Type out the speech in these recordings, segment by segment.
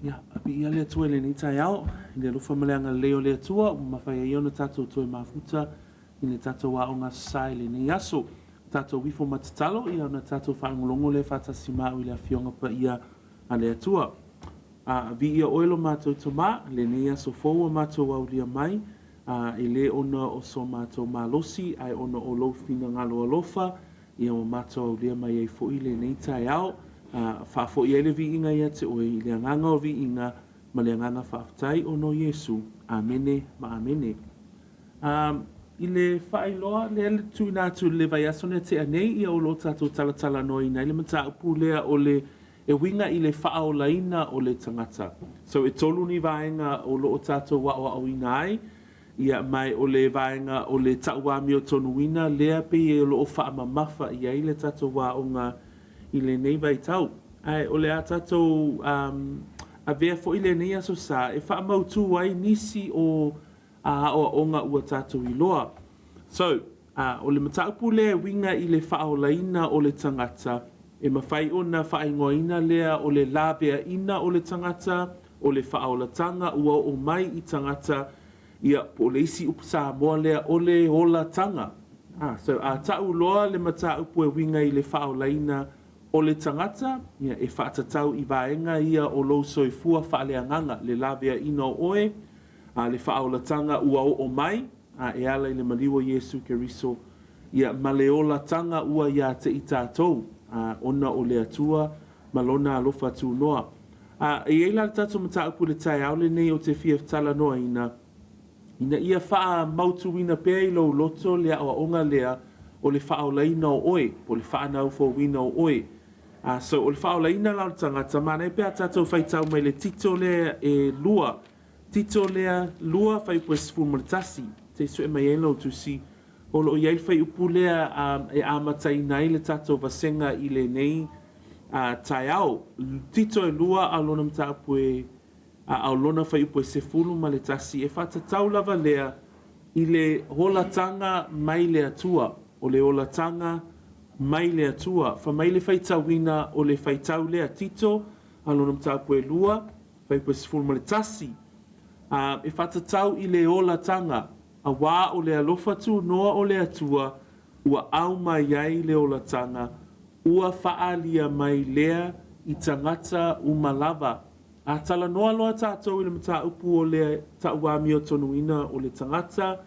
Ia, api ia lea tua le ni tai au, le lufa maleanga leo lea tua, mawhai iona tatou toi mafuta, i le tatou wa o ngā sai le ni aso, tatou wifo matatalo, ia ona tatou whaangolongo le whatasi mau i le fionga pa ia a lea tua. Vi ia oelo mātou toma, le ni aso foua mātou au lia mai, i le ona o so mātou malosi, ai ona o lofina ngalo alofa, ia o mātou au lia mai ei fo i le ni tai au, whaafo i ele vi inga ia te oe, i le anganga o vi inga, ma le anganga whaafatai o no Yesu. Amene, ma amene. I le whaailoa, le ele tui nātu le vai asone te anei, ia o lo tātou talatala no ina, i le mataupu lea o le e winga i le faaolaina o le tangata. So e tolu ni vaenga o lo o tātou wa o ina ai, ia mai o le vaenga o le tauami o tonu ina, lea pe e o lo o whaamamafa ia i le tātou wa o ngā i le nei vai tau. Ai, o le a tātou a vea fo i le nei aso sa, e wha mautu wai nisi o ngā ua tātou i loa. So, o le mataupu lea winga i le faaolaina o le tangata, e mawhai ona whaingoina lea o le lawea ina o le tangata, o le faaolatanga ua o mai i tangata, ia po le isi upasa moa lea o le hola tanga. So, a tau loa le mataupu e winga i le faaolaina o le tangata, ia e faatatau i vaenga ia o lo soifua faaleanganga le lawea ina o oe, le faaolatanga ua o mai, e ala i le maliwa Yesu Keriso, ia maleola tanga ua ia te i tātou, ona o le atua, malona alofa tu noa. E eila le tātou mataupu le tai au le nei o te fia tala noa ina ia faa mautu ina pea i lo loto lea o onga lea o le faaolaina o oe, o le faanau fo wina o oe. So o le faaolaina lau tangata, mana e pea tātou whaitau mai le tito lea e lua. Tito lea lua whai pua sifu maritasi. Te sue mai eno tu si. O lo iai whai upu lea e amatai nai le tātou vasenga i le nei tai au. Tito e lua a lona mtaapu e au lona whai upu e sefulu ma le tasi. E whatatau lava lea i le holatanga mai le atua. O le holatanga mai le atua, fa mai le whaitauina o le whaitau lea tito, alona mtaupu e lua, whaipu e sifuru le tasi. E whatatau i le ola tanga, a wā o le alofa tu noa o le atua, ua au mai ai le ola tanga, ua whaalia mai lea i tangata umalava. A tala noa loa tātou i le mtaupu o le tauami o tonuina o le tangata,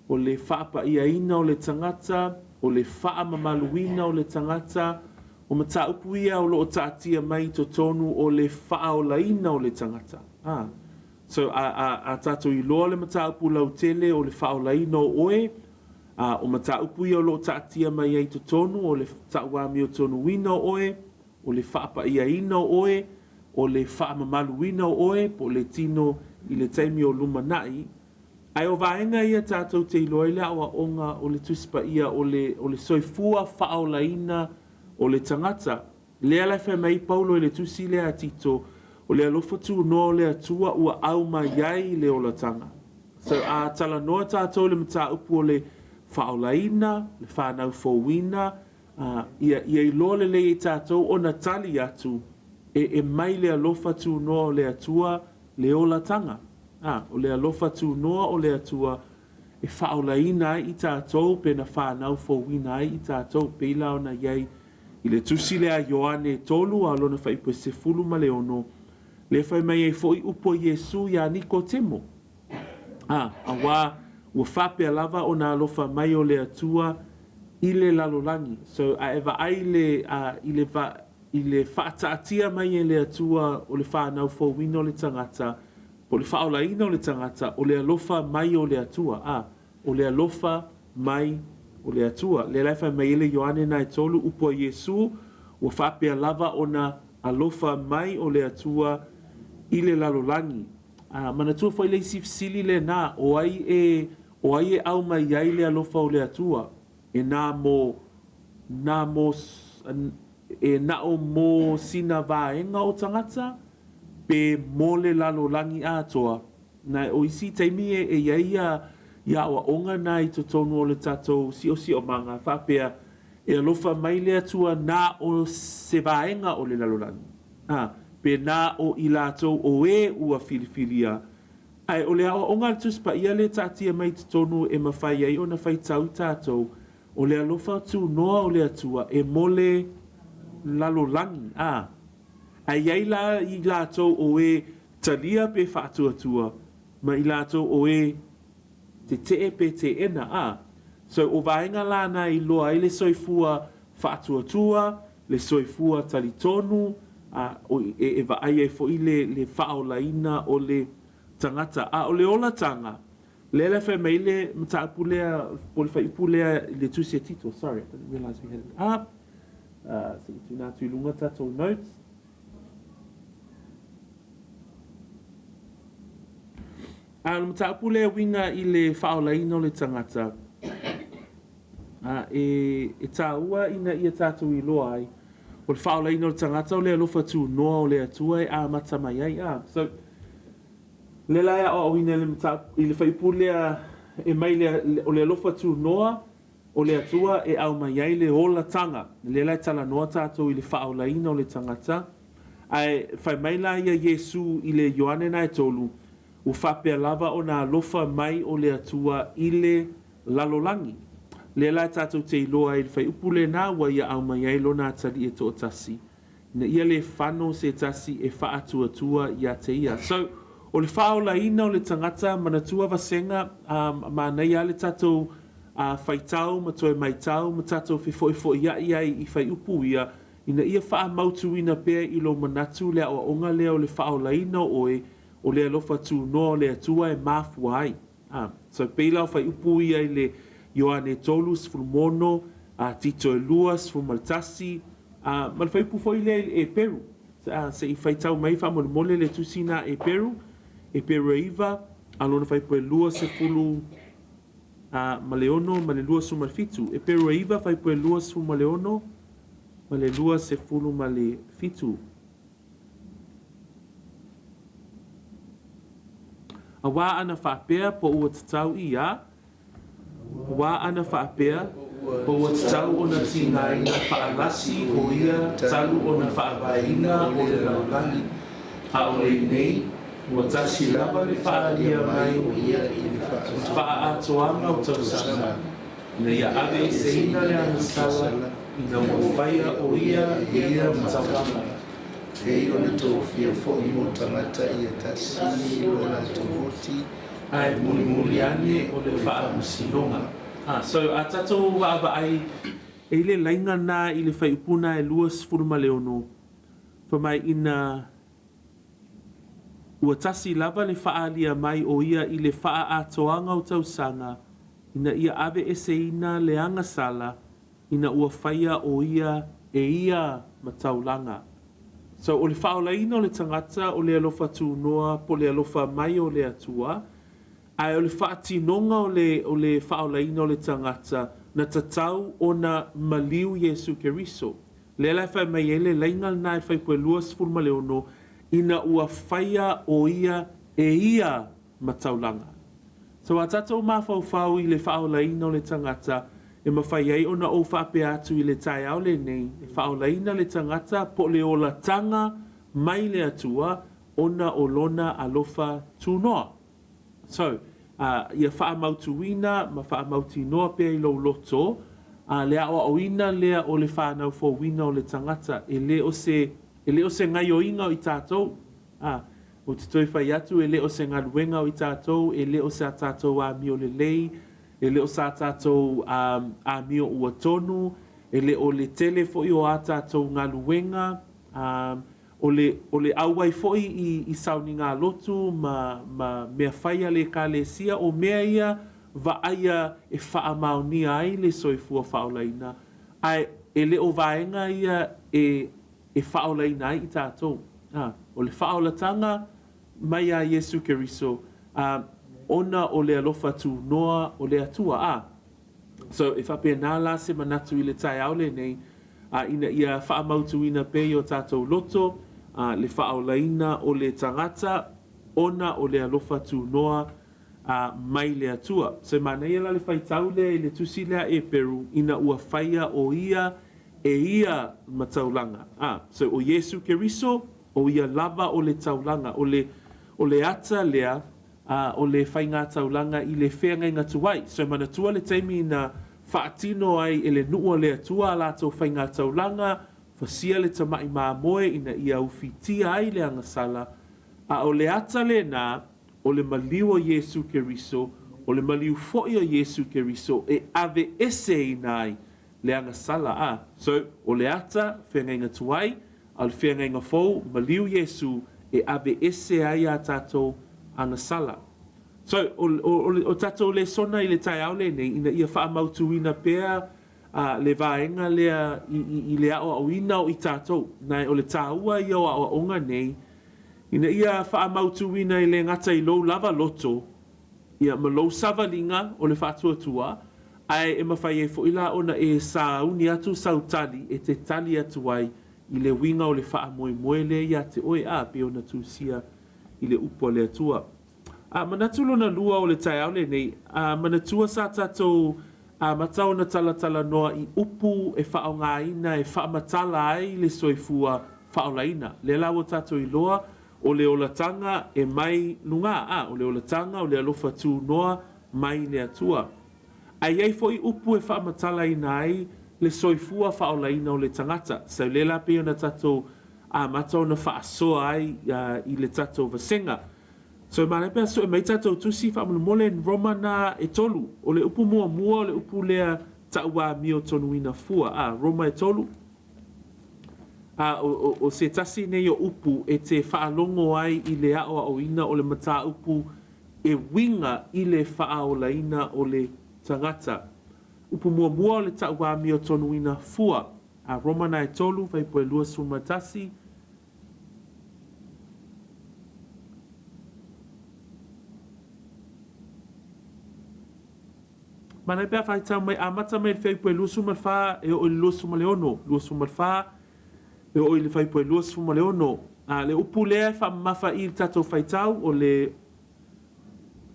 o le whaapa iaina o le tangata, o le faa mamaluina o le tangata, o mataupu ia o loo taatia mai to tonu o le faaolaina o le tangata. So, a tātou i loa le mataupu lau tele o le faaolaina o oe, o mataupu ia o loo taatia mai ai to tonu o le tauami o tonu wina o oe, o le faapa iaina o oe, o le faa mamaluina o oe, po le tino i le taimi o lumanai. Ai o vaenga ia tātou te iloa i le awa onga o le tuspa ia o le soifua faaolaina o le tangata. Lea lai whai mai paulo i le tusi lea tito o le alofa tu noa o le atua ua au mai iai le olatanga. So a tala noa tātou le mta upu o le faaolaina, le whanau fōwina, ia iloa le lei tātou o na tali atu e mai le alofa tu noa o le atua le olatanga. O le alofa tu noa o le atua e whaolaina i tātou pe na whanau fōwina i tātou pe ila ona iai i le tusi lea Ioane tolu a lona whaipu se fulu ma le ono le whai mai e fōi upo Yesu ia niko temo. A wā ua whapea lava o na alofa mai o le atua i le lalolangi. So a ewa ai i le whaataatia mai e le atua o le whanau fōwina o le tangata o le faaolaina o le tangata, o le alofa mai o le atua. O le alofa mai o le atua. Le lai whai mai ele Ioane nai tolu upo Yesu, ua whapea lava o na alofa mai o le atua i le lalolangi. Manatua whai leisi fisili le nā, o ai e au mai iai le alofa o le atua. E nā o mo sina vaenga o tangata, pe mole lalo langi atoa. Na o isi taimi e ia o onga nai to tonu o le tatou si o manga whapea e alofa mai le atua na o se vaenga o le lalo langi. pena o i lātou o ua filifilia. Ai, o le aonga le tuspa ia le tātia mai tonu e mawhai ai o na whai tau tātou, o le alofa tu noa o le atua e mole lalolangi. Ai ai la i lātou o talia pe whaatuatua, ma i lātou o te pe te ena. So o vaenga lana i loa i le soifua whaatuatua, le soifua talitonu, e vaai e fo i le faaolaina o le tagata. O le ola tanga, le whai mai le mataupu lea, o le whaipu lea le tusi tito. Sorry, I didn't realize we had it up. So tu nā tui lunga tātou notes. Le mataupu lea winga i le faaolaina o le tagata. E tāua ina ia tātou i loa ai. O le faaolaina o le tagata o le alofa tu noa o le atua e mata mai ai. So, le laia o ina le mataupu i le whaipu lea e mai o le alofa tu noa o le atua e au mai ai le ola tanga. Le lai tala noa tātou i le faaolaina o le tagata. Ai whai mai la ia Yesu i le Ioane na e tolu. U whapea lava o nā alofa mai o le atua i le lalolangi. Le lai tātou te iloa i le whai upule nā wa ia au mai ai lona atari e tō tasi. Na ia le whano se tasi e whaatuatua ia te ia. So, o le faaolaina o le tagata manatua vasenga ma nei ale tātou whaitau, ma toe maitau, ma tātou whifo ia i whai upu ia, ina ia wha mautu ina pēr i lo manatu lea o onga lea o le faaolaina o le alofa tu no le atua e mafua ai. So peila o whai upu ia i le Ioane tolu sfulmono, tito e lua sfulmaltasi, ma le whai upu fo i le e Peru. Se i whaitau mai wha mole le tusina e Peru e iwa, alona whai upu e lua se fulu ma leono, ma le lua su malfitu. E Peru e iwa whai upu e lua su ma leono, ma le lua se fulu ma le fitu. A wā ana whaapea po ua tatau i a. Wā ana whaapea po ua tatau o na tingaina whaalasi o ia talu o na whaawaina o le laulangi. A o le nei, ua tasi lava le whaalia mai o ia i le whaatoanga o tausanga. Na ia ave e se ina le anasala i na ua whaia o ia matawanga. Hei ona tō whia whoi mo tangata i a tasi o na tō voti. Ai muli ane o le whaamusilonga. So a tatou wawa ai e le lainga nā i le whaiupuna e luas furuma leono. Whamai ina ua tasi lava le whaalia mai o ia i le wha atoanga o tausanga. Ina ia ave e se ina le angasala. Ina ua whaia o ia e ia mataulanga. So o le faaolaina o le tagata o le alofa tunoa po le alofa mai o le atua, ai o le faatinonga o le faaolaina o le tagata na tatau o na maliu Yesu Keriso. Le lai whai mai ele laingal nai whai pue luas fulma leono ina ua whaia o ia e ia mataulanga. So a tatou mawhau i le faaolaina o le tagata e mawhai ai ona o whape atu i le tai au le nei, e whaolaina le tangata po le ola tanga mai le atua ona o lona alofa tunoa. So, ia wha mautuina, ma wha mautinoa pe i lo loto, le awa oina lea o le whanau fo wina o le tangata, e le o se ngai o inga o i tātou, o te toi whai atu, e le o se ngaruenga o i tātou, e le o se a tātou a mi o le lei, e le o sa tātou a mio ua tonu, e le o le tele fo'i o a tātou ngā luenga, o le auai fo'i i sauni ngā lotu, ma mea whaia le ka le sia, o mea ia vaaia e wha maonia ai le soifua whaolaina. Ai, e le o vaenga ia e whaolaina ai i tātou. O le whaolatanga mai a Yesu Keriso, ona o le alofa tu noa o le atua So e whapea nā la se manatu i le tai au le nei, ina ia whaamautu ina pei o tātou loto, le whaolaina o le tangata, ona o le alofa tu noa mai le atua. So manei ala le whaitau le le tusi lea e Peru, ina ua whaia o ia e ia mataulanga. So o Yesu Keriso, o ia lava o le taulanga, o le ata lea, o le whainga taulanga i le whenga inga tuai. So manatua le teimi na whaatino ai e le nua le atua la tau whainga taulanga, fasia le tamai maa moe ina ia ufitia ai le angasala, a o le ata le na, o le maliu o Yesu Keriso, o le maliu foi o Yesu Keriso, e ave ese inai le angasala a. So, o le ata, whenga inga tuai, al whenga inga fau, maliu Yesu, e ave ese ai a tatou angasala. So, o tatou Lesona i le tai au le nei, ina ia wha mautuina pēr, le vaenga lea i le ao au ina o i tatou. Nai o le tāua i o ao onga nei, ina ia wha mautuina i le ngata i lou lava loto, ia ma lou savalinga o le whātuatua, ai e mawhai e fo ila ona e sa uni atu sautali e te tali atu ai i le winga o le wha moe moe le ia te oe a pe ona tūsia i le upo le atua. Manatulo na lua o le tai au le nei, manatua sa tatou matau na tala noa i upu e wha o ngā ina e wha matala ai le soifua faaolaina. Le lawa tatou i loa o le olatanga e mai lunga, o le olatanga o le alofa tū noa mai le atua. Ai ei fo i upu e wha matala ina ai le soifua faaolaina o le tangata. Sau le la pe ona tatou matau na wha asoa ai i le tatou vasenga. So ma lepe so e mai tatou tusi wha mole Roma na e tolu. O le upu mua o le upu lea taua mio tonuina fua. Roma e tolu. O se tasi nei o upu e te whaalongo ai i le ao o ina o le mata upu e winga i le faaolaina o le tagata. Upu mua o le taua mio tonuina fua. Roma na e tolu vai poe lua sumatasi. Mana pia fai tau mai amata mai fai poe lusu malfa e o lusu maleono, lusu malfa e o le fai poe lusu maleono. Le upu lea fa mafa i tatou fai tau o le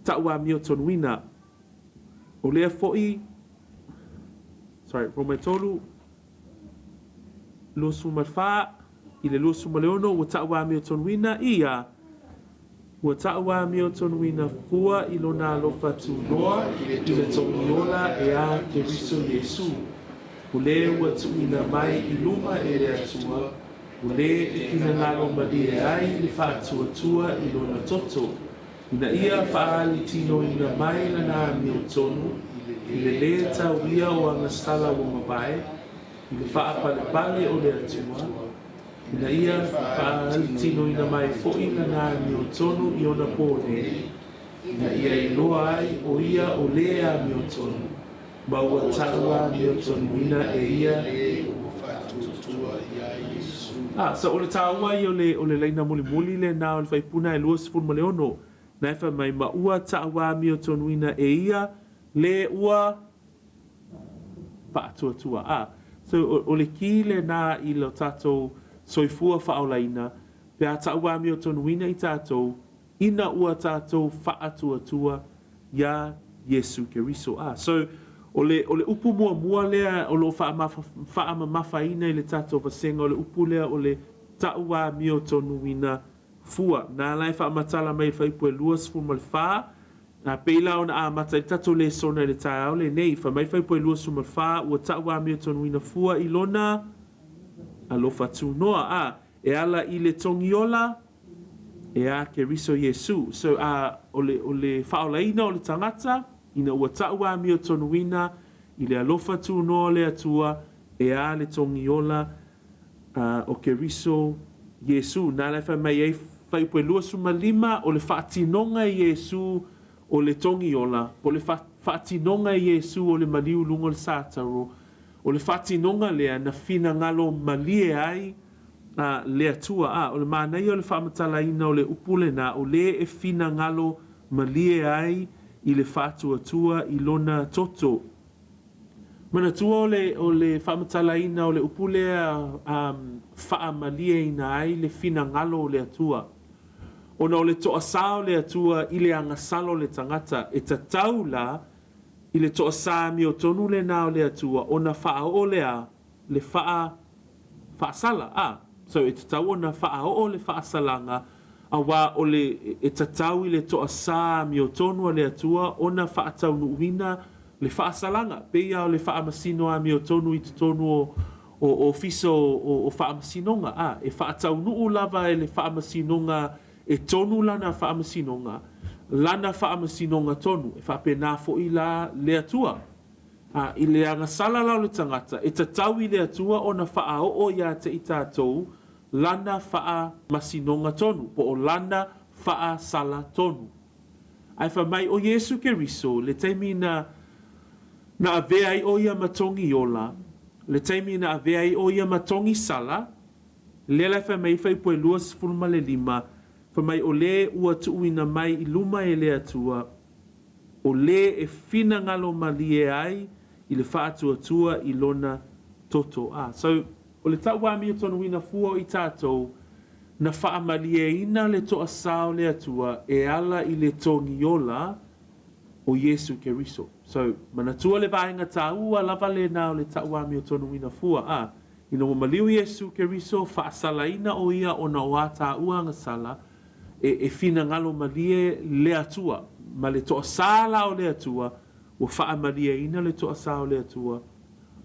taua mio tonuina. O lea foi, Roma tolu, lusu malfa i le lusu maleono o taua mio tonuina ia. Ua taua mio tonuina fua i lona alofa tūnoa i le toniola e a Keriso Yesu. O le ua tuina mai i luma e le atua. O le e kina ngalo mali e ai le whaatuatua i lona toto. Ina ia whaali tino ina mai lana mio tonu. I le tau ia o angasala o mabae. I le whaapale o le atua. Ina ia tino ina mai fo'i na mio tonu i ona pōne. Ina ia i loa ai o ia o lea mio tonu. Ma ua taua mio tonu ina e ia. So o le taua i o le leina muli le na o le whaipuna e lua sifun maleono. Na e mai ma ua taua mio tonu ina e ia le ua whaatuatua. So o le ki le na i lo tatou soifua faaolaina, pe a taua mio tonuina i tātou, ina ua tātou faatuatua ia Yesu Keriso. So, o le upu mua lea, o lo faamamafaina i le tātou vasenga, o le upu lea o le taua mio tonuina fua. Nā lai faamatala mai le whaipue luas fu malwha, peila ona a mata i tātou Lesona i le tāau le nei, fa mai whaipue luas fu malwha, ua taua mio tonuina fua i lona, alofa tūnoa e ala i le tongiola e a Keriso Yesu. So o le faaolaina o le tangata ina ua taua mio tonuina i le alofa tūnoa le atua e a le tongiola o Keriso Yesu. Nā lai whai mai ei whaipue lua suma lima o le whaatinonga i Yesu o le tongiola, o le whaatinonga i Yesu o le maliu lunga le sātaro, o le whaatinonga lea na whina ngalo malie ai le atua. O le mānei o le whaamatala ina o le upule na o le e whina ngalo malie ai i le whaatuatua i lona toto. Manatua o le whaamatala ina o le upule whaamalie ina ai le whina ngalo o le atua. Ona o le toasao le atua i le angasalo le tangata e tatau la i le toa mio tonu le nao le atua, o na wha o lea, le wha sala, So e tatau ona whaao le whaasalanga, a wā o le e tatau i le toa sā mi o tonu a le atua, ona whaatau nuuina le whaasalanga. Peia o le whaamasino a mi o tonu i tonu o fiso o whaamasinonga. E whaatau nuu lava e le whaamasinonga e tonu lana whaamasinonga. Lana whaamasinonga tonu, e whaapena fo i la le atua. I le anga sala lau le tangata, e tatau i le atua o na whaao o ia te i tātou, lana wha masinonga tonu, po o lana wha sala tonu. Ai wha mai o Yesu Keriso, le teimi na avea i o ia matongi ola, le teimi na avea i o ia matongi sala, le lai wha mai whai poe luas fulma le lima, wha mai o le ua tuuina mai i luma e le atua, o le e fina ngalo malie ai, i le whaatua i lona toto. So, o le tau wami o tonu wina fua i tātou, na whaamalie ina le toa sao le atua, e ala i le tongi ola o Yesu Keriso. So, manatua le vaenga tāua, lava le nao le tau wami o tonu wina fua. Ina o maliu Yesu Keriso, whaasalaina o ia o na oa tāua anga sala, e fina ngalo malie le atua, ma le toa sala o le atua, o whaamalia ina le toa sao le atua,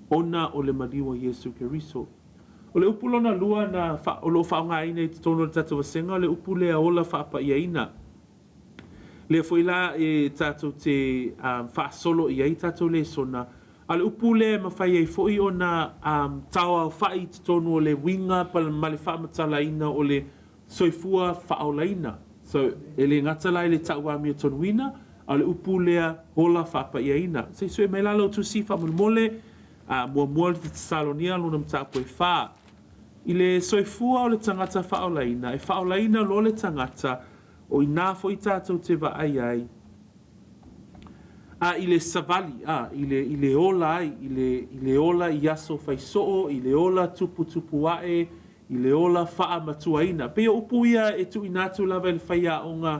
ona o le maliwa Yesu Keriso. O le upulona lua na o lo whaonga ina i te tono le tatu wasenga, o le upulea ola whaapa ia ina. Le fuila e tatu te whaasolo ia i tatu Lesona, a le upulea mawhai ei foi o na tawa whai te tono o le winga ma le whaamatala ina o le soifua faaolaina. So, e le ngatala i le tauami o tonuina, a le upu lea ola whapa ia ina. Se sue mai lalo tu si whamole, mua le Thessalonia luna mtapu e wha. I le soifua o le tangata whaolaina, e whaolaina lo le tangata o inafo i tātou te wa ai. I le savali, i le ola ai, i le ola i aso whaisoo, i le ola tupu ae, i le ola wha matuaina. Pea upu ia e tu inatu lava i le whaia o ngā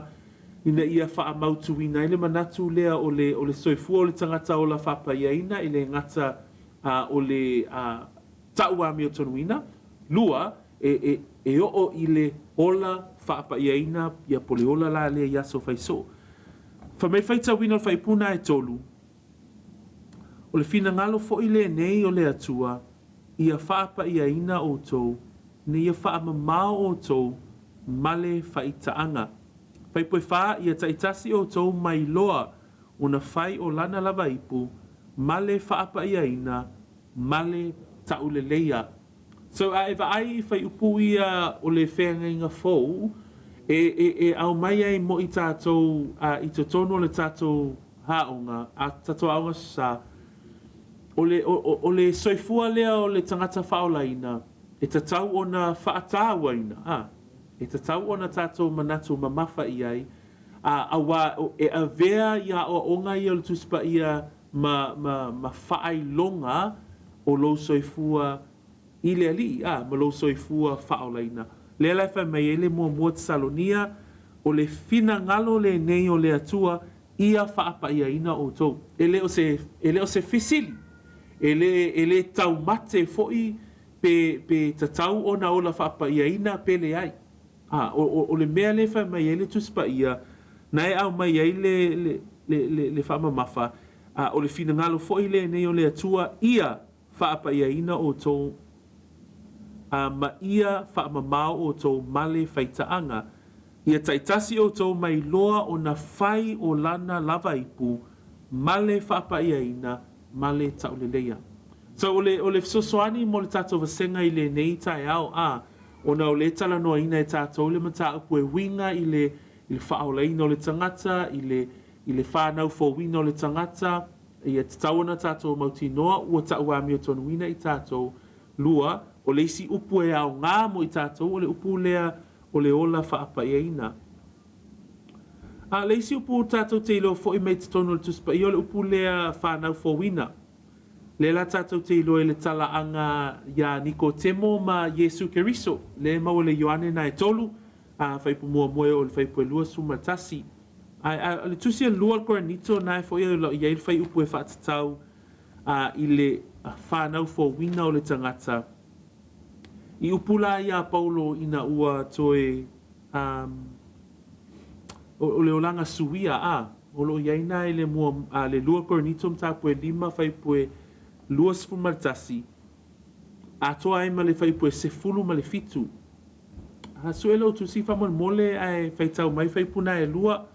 ina ia wha mautuina. I le manatu lea o le soifua o le tangata o la whapa iaina, i le ngata o le tauami o tonuina. Lua, e o i le ola whapa iaina, ia pole ola la lea iaso whaiso. Wha mai whaita wina o whaipuna e tolu. O le fina ngalo fo i le nei o le atua, ia whapa iaina o tau, ne ia wha mamao o tau, male whaitaanga. Whai poe wha ia taitasi o tau mai loa, o na whai o lana lava ipu, male whaapa iaina, male tauleleia. So e ai whai upu ia o le whenga inga fōu, e au mai ai mo i tātou, i te tono le tātou haonga, a tātou aonga sa, o le soifua lea o le tangata whaolaina, e tatau o na whaatauaina, e tatau o na tātou manatu mamafa i ai, e avea ia o onga ia le tuspa ia ma whaailonga o lo soifua i le ali, ma lo soifua whaolaina. Le lai whai mai ele mua Thessalonia, o le fina ngalo le nei o le atua, ia whaapa ia ina o tau. Ele o se fisili, ele tau mate foi, pe tatau o na ola whaapa ia ina pele ai. O le mea le whai mai ele tuspa ia, na e au mai ai le whaamamafa, o le fina ngalo foi le nei o le atua, ia whaapa ia ina o tau, ma ia whaamamao o tau male whaitaanga. Ia taitasi o tau mai loa o na whai o lana lava ipu, male whaapa ia ina, male tauleleia. So o le fisosoani mo le tātou vasenga i le nei tai au, o na o le tala noa ina e tātou le mataupu e winga i le whaolaina o le tangata, i le whanau fōwina o le tangata, i e tatawana tātou mauti noa, ua tauami o tonuina i tātou lua, o le isi upu e au ngā mo i tātou, o le upu lea o le ola whaapa ia ina. Le isi upu tātou te ilo fo i mei te tonu le tuspa, i o le upu lea whanau fōwina. Le la tātou te ilo e le tala anga ia Nikotemo ma Yesu Keriso, le mau le Ioane na e tolu, whaipu mua moe o le whaipu e lua sumatasi. Le tusi e lua al koranito na e fo i le whai upu e whaatatau i le whanau fōwina o le tangata. I upula ia Paulo ina ua toe o le olanga suia o lo iaina i le mua le lua korinito mtapue 5 faipue lua sefulu ma le tasi a toa ai ma le faipue sefulu ma le fitu a suelo tu si fa mole ai faitau mai faipuna e lua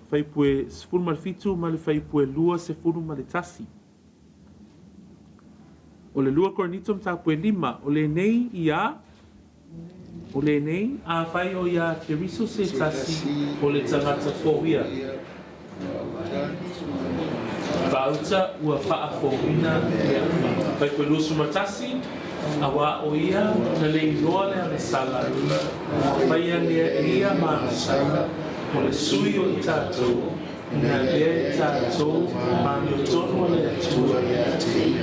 faipue sefulu ma le fitu ma le faipue lua sefulu ma le tasi o le lua korinito mtapue 5 o le nei ia o le nei a fai o ia te riso se tasi o le tagata fōia. Vauta ua faaolaina fai koe lusu matasi a wā o ia na le iloa le ane sala fai ane ia maasala o le sui o i tātou na lea i tātou mani o tonu le atua.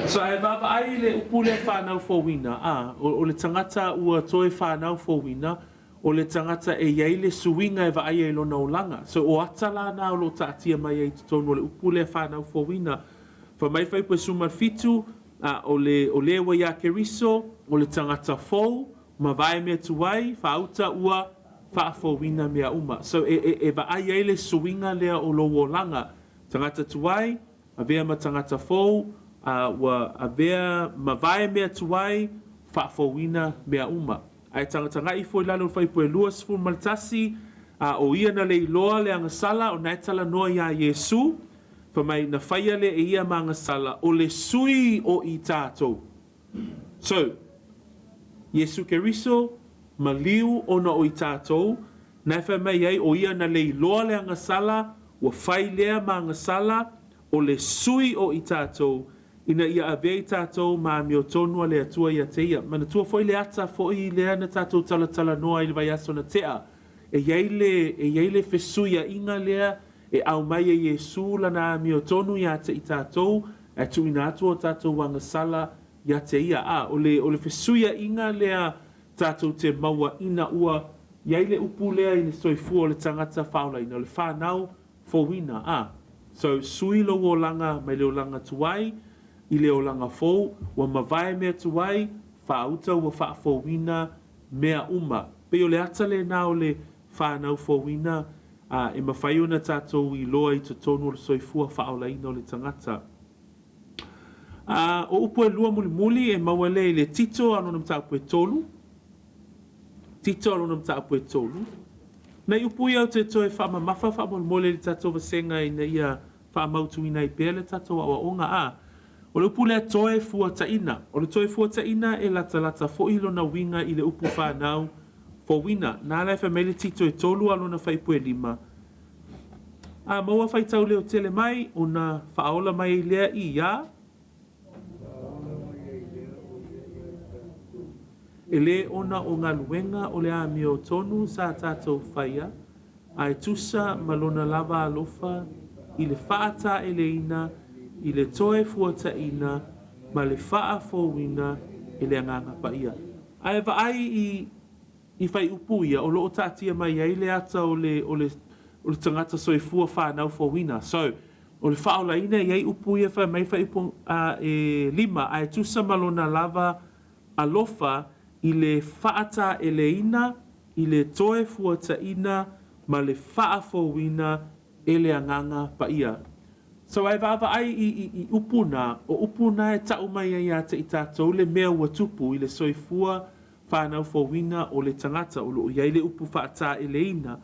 So e vava ai le upule whanau fōwina o le tangata ua toe whanau fōwina o le tangata e iei le suinga e vaai e lona ulanga. So o atala na o lo taatia mai e tonu o le upule whanau fōwina. Fa mai fai pue sumar fitu o le wa ia ke riso o le tangata fōu ma vai mea tuai whauta ua fa'afōwina mea uma. So e vaai e le suinga lea o lo wolanga. Tangata tuai, a vea ma tangata fōu, a vea ma vai mea tuai fa'afōwina mea uma. Ai tangata ngai foi lalo fai pue lua sefulu ma le tasi o ia na le iloa le angasala o nai tala noa ia Iesu fa mai na faia le e ia ma angasala o le sui o i tātou. So, Iesu Keriso ma liu ona o i tātou nai fai mai ai o ia na le iloa le angasala ua fai lea ma angasala o le sui o i tātou ina ia avei tātou ma mio tonua le atua ia teia. Mana tua foi le ata foi lea na tātou tala noa i le vai aso na tea. E iei le fesuia inga lea e au mai e Iesu lana mio tonu ia te i tātou e tu ina atua tātou wanga sala ia teia. O le fesuia inga lea tātou te maua ina ua iei le upu lea i le soifua o le tangata faaolaina o le whanau fōwina. So sui lo o langa mai le o langa tuai I le o langa fōu, wa mawai mea tuai, whauta ua whaafōwina mea uma. Pe o le ata le nā o le whanau fōwina, e mawhai ona tātou I loa I tonu o le soifua whaolaina o le tangata. O upu e lua muli e mawale I le tito anonam tāpu e tolu. Tito anonam tāpu e tolu. Nei upu iau te toe whaamamafa whaamole le tātou vasenga I na ia whaamautuina I pēle tātou awa onga O le upu lea toe fuataina. O le toe fuataina e lata fo ilo na winga I le upu whanau fōwina. Nā lai wha mele tito e tolu alo na whaipu e 5. Maua whaitau leo tele mai o na whaola mai I lea I ia. E le ona o ngā luenga o le ami o tonu sa tātou whaia. Ai tusa malona lava alofa I le whaata e le ina I le toe fuataina ma le whaafōwina e le anganga paia. Ai vaai I whai upu ia o loo tātia mai ai le ata o le tangata soifua whanau fōwina. So, o le whaolaina iai upu ia whai mai whai upu e 5 ai tusa malona lava alofa I le whaata e le ina I le toe fuataina ma le whaafōwina e le anganga paia. So ai vava ai I upuna, o upuna e tau mai ai ata I tātou le mea ua tupu I le soifua whanau fōwina o le tangata o loo iai le upu whaata e le ina,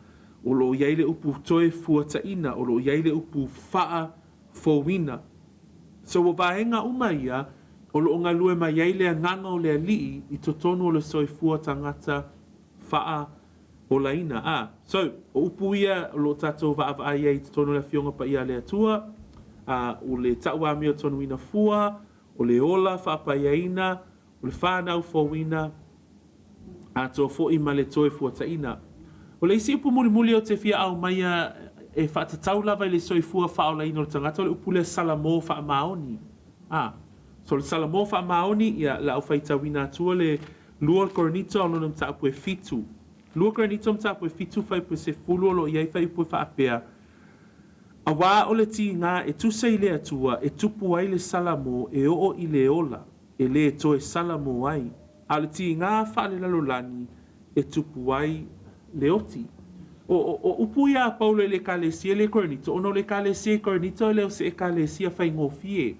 o loo iai le upu toe fuataina, o loo iai le upu whaa fōwina. So o vaenga uma ia, o loo ngā lue mai iai le nganga o le alii I totonu o le soifua tangata whaa o la ina. So o upu ia o loo tātou vaava ai ai totonu le fionga pa ia le atua, o le taua mea tonu ina fua, o le ola whaapayaina, o le whanau fōwina, a tō fōi ma le toe fuataina. O le isi upu muli o te fia au maia e whaatatau lava I le soifua whaolaina o le tangata, o le upu le salamo whaamaoni. So le salamo whaamaoni, ia la au whaitawina atua le lua koronito o lonam tāpu e fitu. Lua koronito am tāpu e fitu whaipu se fulu o lo iai whaipu e whaapea. A wā o le ti ngā e tusa I le atua, e tupu ai le salamo e o I le ola, e le toe salamo ai. a le ti ngā whaale lalolani e tupu ai le oti. O upu ia Paulo le kalesia le Korinito, ono le kalesia Korinito le o se kalesia whai ngofie.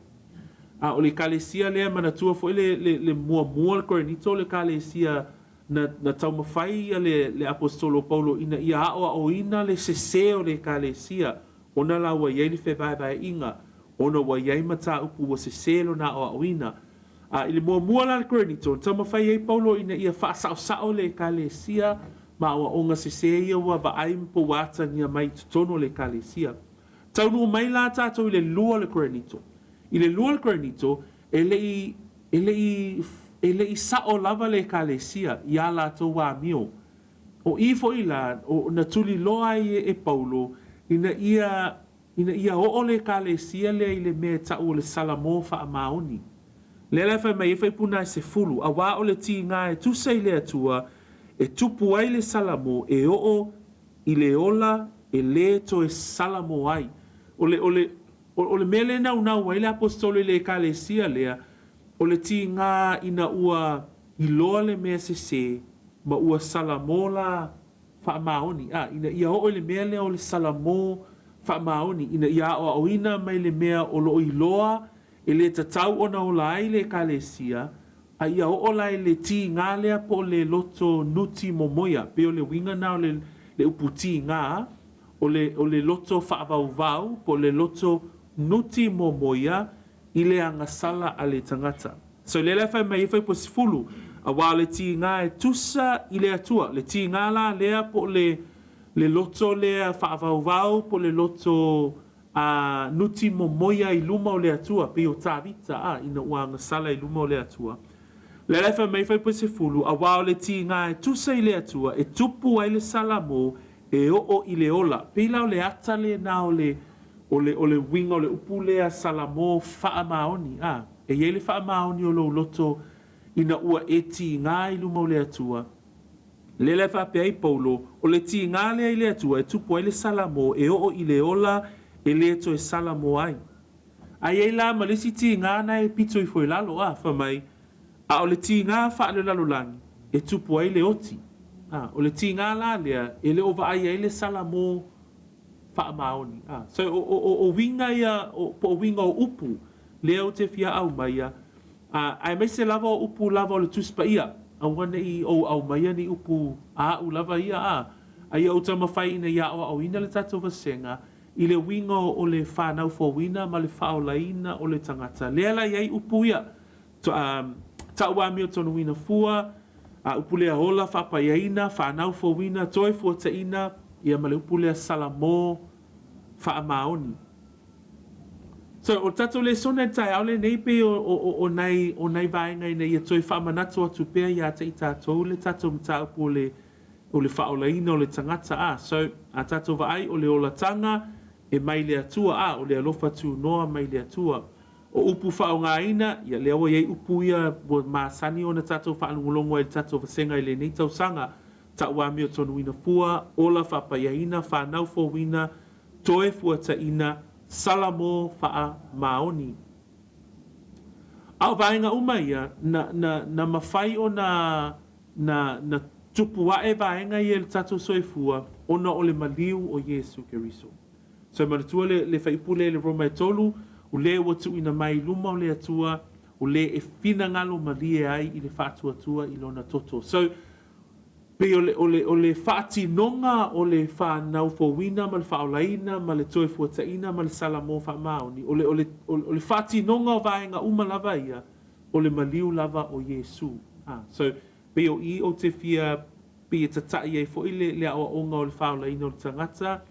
O le kalesia lea manatua fo le mua le Korinito le kalesia na taumawhai le apostolo Paulo ina ia o ina le seseo le kalesia. Ona la wa iei le whewai inga, ona wa iei mataupu wa seselo na o ina. Ile mua la le Korinito, taumawhai ei Paulo ina ia whaasao le kalesia, ma o onga sesea wa ba aimpo wata nia mai tutono le kalesia. Taunu mai la tato ile lua le Korinito. Ile lua le Korinito, ele i sao lava le kalesia, ia la to wa mio. O ifo ila, o na tuli loa e Paulo, ina ia o le kalesia le ile me tau le salamo fa maoni. Le la fa mai fa puna se fulu, a wa o le ti nga e tu sei le atua, e tupu ai le salamo e o i le ola e le to e salamo ai. O le mele nau ai le apostolo le kalesia lea, o le ti ngā ina ua i loa le mea se ma ua salamo la wha maoni. Ina ia o le mea lea o le salamo wha maoni. Ina ia o ina mai le mea o lo i loa e le tatau ona o lai le kalesia, a ia o lai le ti ngā lea po le loto nuti momoia, pe o le winga na o le upu ti ngā, o le loto whaavau po le loto nuti momoia i le angasala a le tangata. So le whai mai whai po sifulu, a wā le ti ngā e tusa i le atua, le ti ngā la lea po le loto lea whaavau po le loto nuti momoia i luma o le atua, pe o tāwita ina ua angasala i luma o le atua. Le lefa mai fai pese fulu, a wao le ti ngā e tusa i le atua, e tupu ai le salamo, e o i le ola. Pila o le ata le na o le winga o le upu lea salamo faa maoni. E iei le faa maoni o lo loto ina ua e ti ngā i luma o le atua. Le lefa pe ai Paulo, o le ti ngā lea i le atua, e tupu ai le salamo, e o i le ola, e le to e salamo ai. A iei la malisi ti ngā na e pito i foi lalo, fa mai, a o le ti ngā wha le lalolani, e tupu ai le oti. O le ti ngā la lea, e le ova ai ai le salamo wha maoni. So o winga ia, o winga o upu, lea o te fia au maia, ai mai se lava o upu lava o le tuspa ia, a wane i o au maia ni upu a u lava ia a ia o tamawhai ina ia o au ina le tato vasenga, i le winga o le whanau fōwina ma le faaolaina o le tangata. Lea la iai upu ia, ta ua mi o tonu wina fua, upulea hola whapaiaina, whanau fōwina, toi fuataina, ia ma le upulea salamo, whaamaoni. So, o tato Lesona tai au le neipe o nai vaenga ina ia toi whaamanatu atu pēr ia te i tātou le tato mataupu o le whaolaina o le tangata So, a tato vaai o le ola tanga, e mai le atua o le alofa tu noa mai le atua. O upu whaongaina, ia leo iei upu ia bo maasani o na tatou whaalungolongo e tatou vasenga i le nei tausanga, ta uami o tonu ina fua, ola whapaiaina, whanau fōwina, toe fuataina, salamo wha maoni. Au vaenga umaia, na mawhai o na tupu wae vaenga i le tatou soifua, ona o le maliu o Yesu Keriso. So manatua le whaipule le Roma e tolu, o le watu ina mai luma o le atua, o le e fina ngalo malie ai i le whātua tua i lona toto. So, pe o le whaati nonga o le whanau fōwina, ma le whaolaina, ma le toe fuataina, ma le salamo whaamaoni. O le whaati nonga o vaenga uma lava ia, o le maliu lava o Yesu. So, pe o i o te fia, pe e tatai e fo i le awa onga o le whaolaina o le tangata,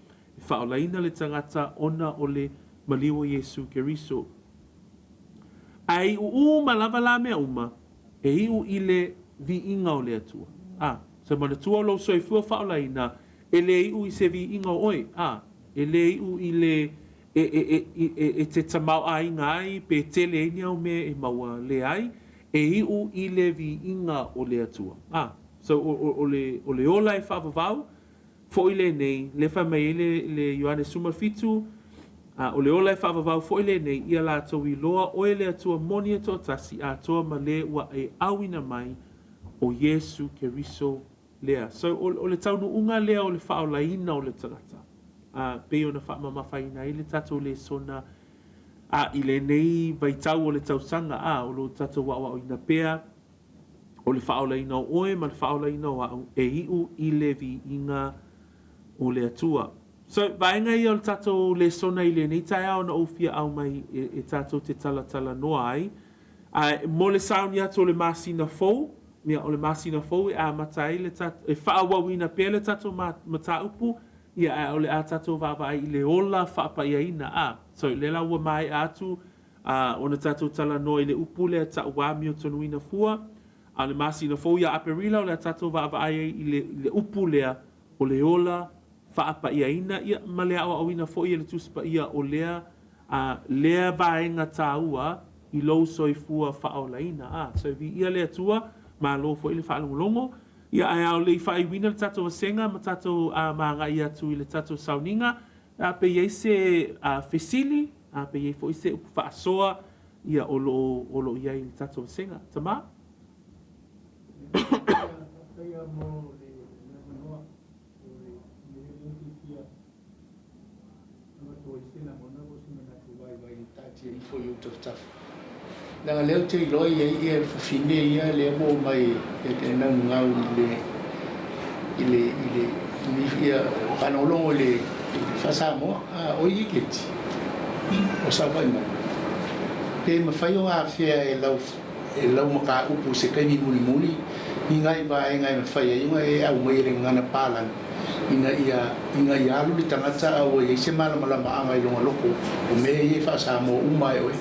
whaolaina le tangata, ona o le maliu o Yesu Keriso. Ai malava la mea uma, e iu i le vi inga o le atua. So mana tua lo soifua whaolaina, e le iu i se vi inga o oi. E le iu i le e te tamau ai ngai, pe te le enia o mea e maua le ai, e iu i le vi inga o le atua. So o le ola e whaavavau, fo i le nei, le whamai le Ioane Sumafitu, o le ola e whaavavau fo i le nei, ia la tau i loa o e le atua moni e tō tasi, a toa ma le ua e awina mai, o Yesu Keriso lea. So o le taunu unga lea o le faaolaina o le tagata. Pe ona whaamamafaina i le tatou Lesona i le nei vaitau o le tausanga o lo tatou wa ina pea o le faaolaina o oe ma le faaolaina o e iu i le vi inga o le atua. So vaenga i o le tatou Lesona i le nei tai au na ofia au mai e tatou te tala noa ai. Mo le sauni atu o le masina fou, mea o le masina fou e a matai le tatou, e whaawawina pea le tatou mataupu, ia o le a tatou vavai i le ola whaapaiaina So le la ua mai atu, o na tatou tala noa i le upu le ta wami o tonuina fua, a le masina fou ia aperila o le tatou vavai i le upu lea o le ola whaapaiaina, ia ma lea o awina fo i le tuspa ia o lea, lea vaenga tāua, i lou soifua faaolaina. So vi ia lea tua, ma lo fo i le whaalongolongo, ia ai au le whaiwina le tatou wasenga, ma tatou maanga ia tu i le tatou sauninga, pe iei se fesili, pe iei fo i se upu whaasoa, ia olo iei le tatou wasenga. Tama? For you to stuff. Nang leo te loi ia fine ia le mo mai e nang ngau ile ni ia panolongo le fasamo o iketi o sabai mo pe ma fai o afia e lau maka upu se kai muli ingai ba ingai ma fai ingai au mai re ngana palan inga ia alu di tagata au e se mala anga i longa loko o me e fasamo umai oi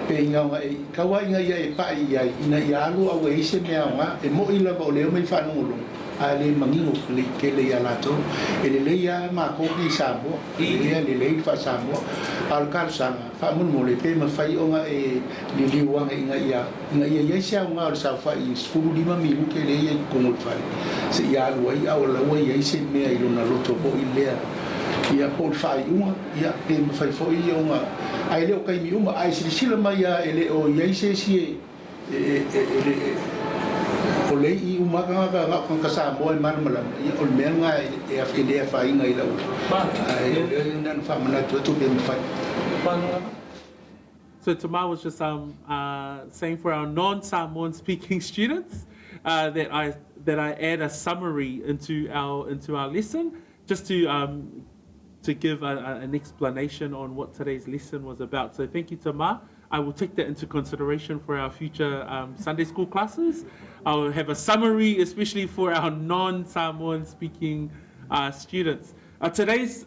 pe inga e kawa inga ia e pai ia ina ia alu au e se mea nga e mo ila ba o leo mai whanongolo a le mangingo le ke le ia lato e le ia ma koki sabo le le fasamo al karsanga fa mun mo le pe ma fai onga e li liwanga inga ia se nga o sa fa i skulu lima milu ke le ia ko fai se ia alu ai au la ia se mea i lona loto po i lea ia po fai uma ia pe ma fai fo i onga ai le o kai mi uma ai sila mai ia ele o ia se si o le i uma ka ka sa mo e man mala o me nga e a fide fa inga i la ai nan fa mana to be fa. So Tama was just saying for our non-Samoan speaking students that I add a summary into our lesson just to give an explanation on what today's lesson was about. So thank you, Tama. I will take that into consideration for our future Sunday school classes. I will have a summary, especially for our non-Samoan speaking students. Today's,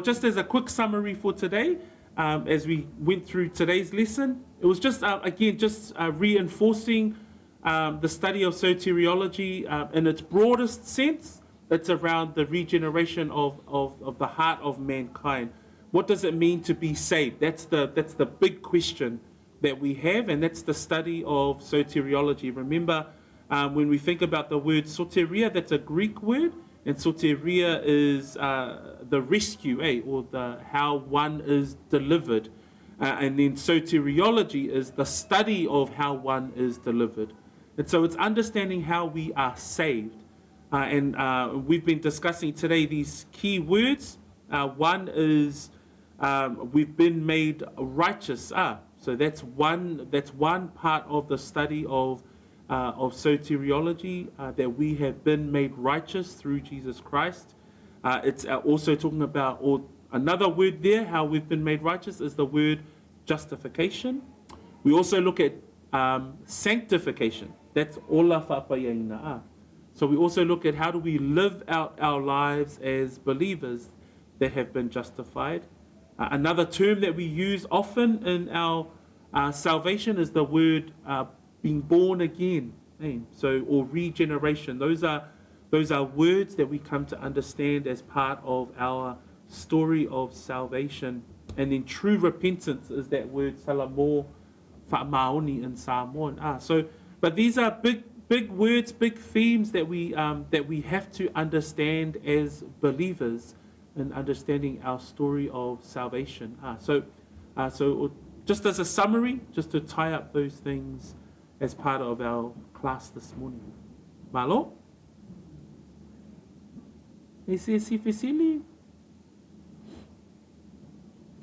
just as a quick summary for today, as we went through today's lesson, it was just, again, reinforcing the study of soteriology in its broadest sense. It's around the regeneration of the heart of mankind. What does it mean to be saved? That's the big question that we have, and that's the study of soteriology. Remember, when we think about the word soteria, that's a Greek word, and soteria is the rescue, or how one is delivered. And then soteriology is the study of how one is delivered. And so it's understanding how we are saved. And we've been discussing today these key words. One is we've been made righteous. So that's one part of the study of soteriology, that we have been made righteous through Jesus Christ. It's also talking about, or another word there, how we've been made righteous is the word justification. We also look at sanctification. That's ola faaolaina. So we also look at how do we live out our lives as believers that have been justified. Another term that we use often in our salvation is the word being born again. So, or regeneration. Those are words that we come to understand as part of our story of salvation. And then true repentance is that word salamo fa'amaoni in Samoan. But these are big words, big themes that we have to understand as believers in understanding our story of salvation. So just as a summary, just to tie up those things as part of our class this morning. Malo? Ese fesili?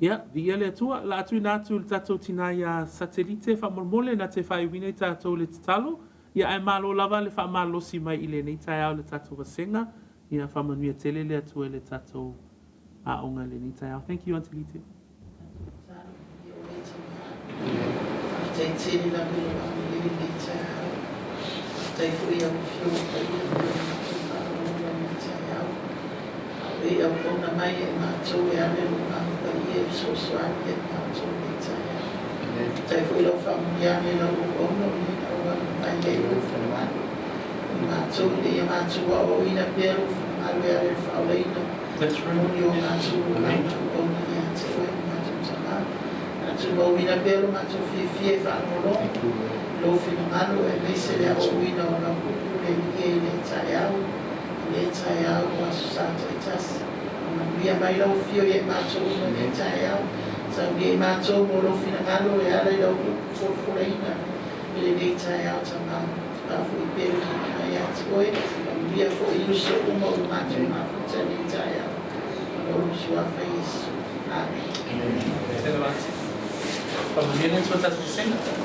Ia, via le atua, la atu nātu le tatou tina ia satelite whamolmole na te whaiwine tatou le tatalo. Ia ai malo lava le whamalosi mai i le nei tai au le tatou wasenga. Ia whamanuia tele le atua le tatou aonga le nei tai au. Thank you, Auntie Lite. E au kona mai e mātou e ane lunga ka i e so swaki e mātou ni taia. Tai fui lau whamuni ane lau ono ni au anu mai e lau whamani. I mātou ni e mātou a o ina pēru whamaru e are faaolaina. Muni o mātou o mātou ono i a te oe mātou tamā. Mātou o ina pēru mātou fie whaamolongi. Lo whinangalo e meise lea o ina o na kuku le ni e le tai au. Le tai au a susata i tasi. Mia mai lau fio e mātou no le tai au. Sa mi e mātou mo lo finangalo e ala i lau fortnightly. I le tai au tamā. Pafu i peru ki mai ati oe. Mia fo i uso uma o mātou mafuta le tai au. Lo usua fa Yesu. Amen. Amen.